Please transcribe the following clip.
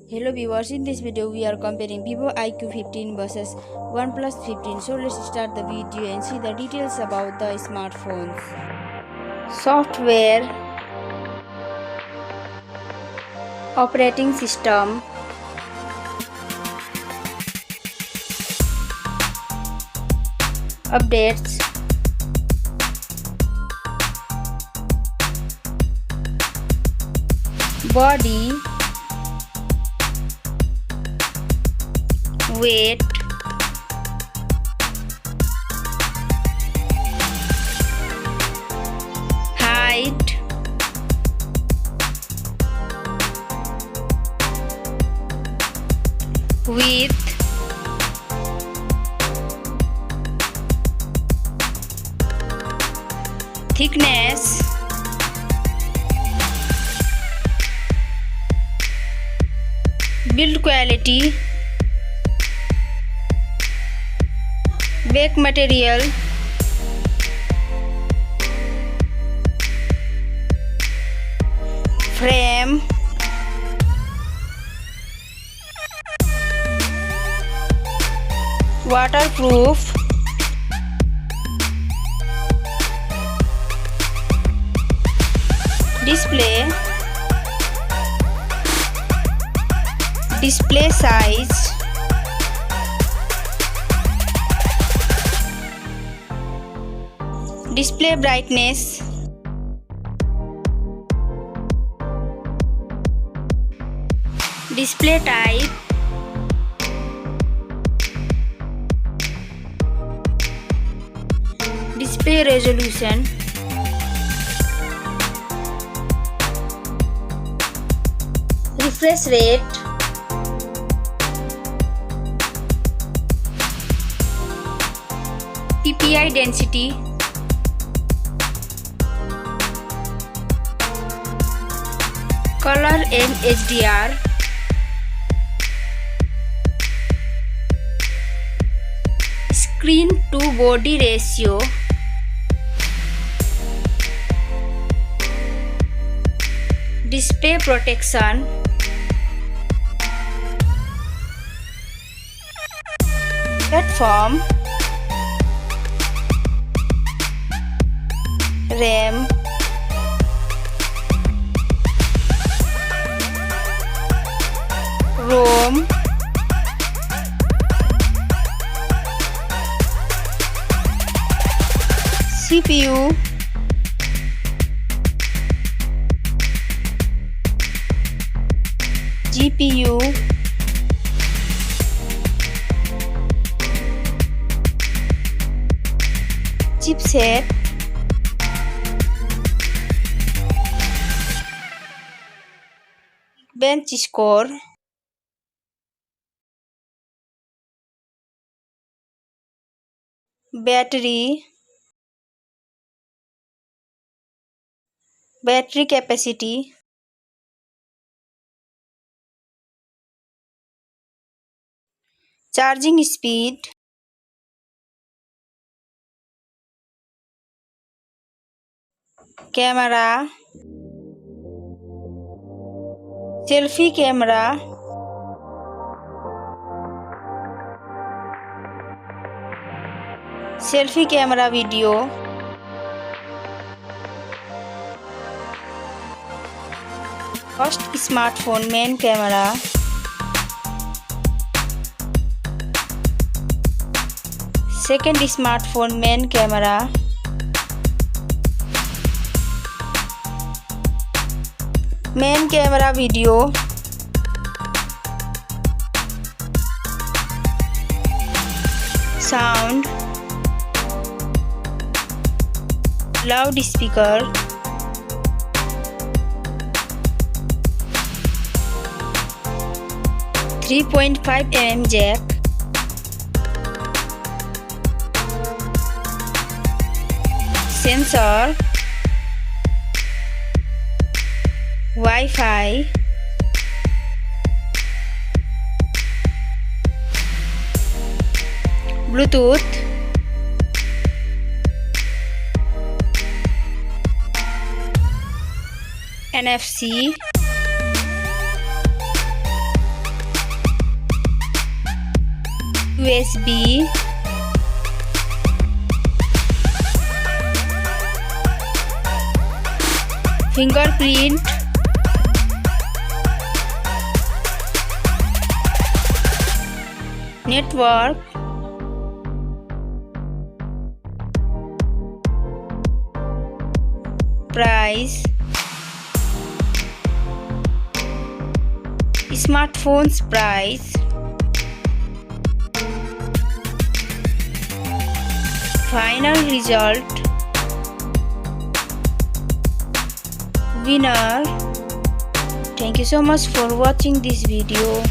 Hello viewers, in this video we are comparing Vivo iQOO 15 versus OnePlus 15. So let's start the video and see the details about the smartphones. Software, operating system, updates, body, weight, height, width, thickness, build quality, back material, frame, waterproof, display size, display brightness, display type, display resolution, refresh rate, PPI density, color and HDR, screen to body ratio, display protection, platform, RAM, ROM, CPU, GPU, chipset, Geekbench Score, battery capacity, charging speed, camera, selfie camera, video, first smartphone main camera, second smartphone main camera, main camera video, sound, loudspeaker, .5mm jack, sensor, Wi-Fi, Bluetooth, NFC, USB, fingerprint, network, price, smartphone's price, final result, winner. Thank you so much for watching this video.